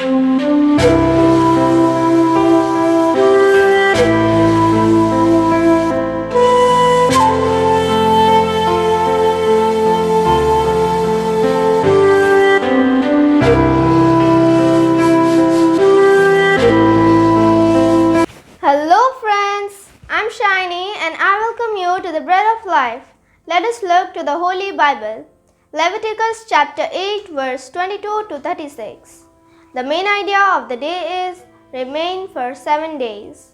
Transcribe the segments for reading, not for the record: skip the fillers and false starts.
Hello friends, I'm Shiny and I welcome you to the Bread of Life. Let us look to the Holy Bible. Leviticus chapter 8 verse 22 to 36. The main idea of the day is remain for 7 days.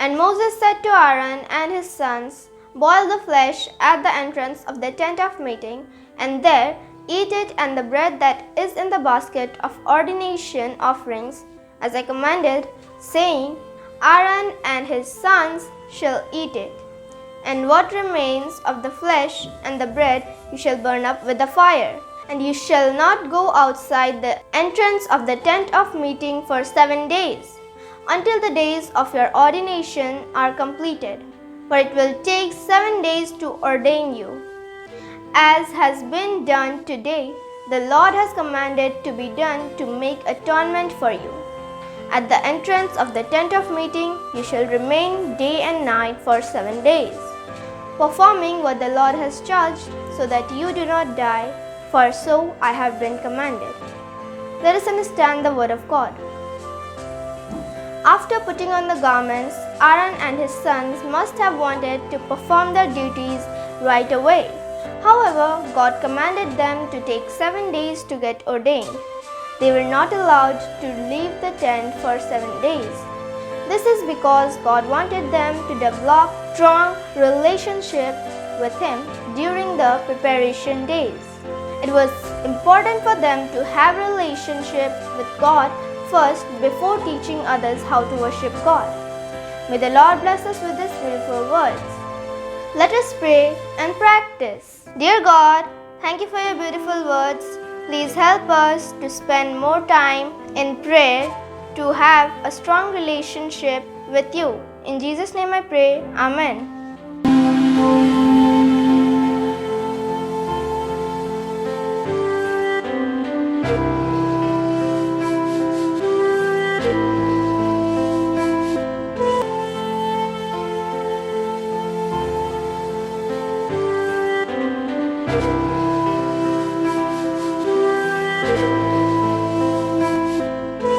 And Moses said to Aaron and his sons, boil the flesh at the entrance of the tent of meeting, and there eat it and the bread that is in the basket of ordination offerings, as I commanded, saying, Aaron and his sons shall eat it. And what remains of the flesh and the bread you shall burn up with the fire. And you shall not go outside the entrance of the tent of meeting for 7 days, until the days of your ordination are completed. For it will take 7 days to ordain you. As has been done today, the Lord has commanded to be done to make atonement for you. At the entrance of the tent of meeting, you shall remain day and night for 7 days, performing what the Lord has charged, so that you do not die, for so I have been commanded. Let us understand the word of God. After putting on the garments, Aaron and his sons must have wanted to perform their duties right away. However, God commanded them to take 7 days to get ordained. They were not allowed to leave the tent for 7 days. This is because God wanted them to develop strong relationship with Him during the preparation days. It was important for them to have relationship with God first before teaching others how to worship God. May the Lord bless us with these beautiful words. Let us pray and practice. Dear God, thank you for your beautiful words. Please help us to spend more time in prayer to have a strong relationship with you. In Jesus' name I pray. Amen.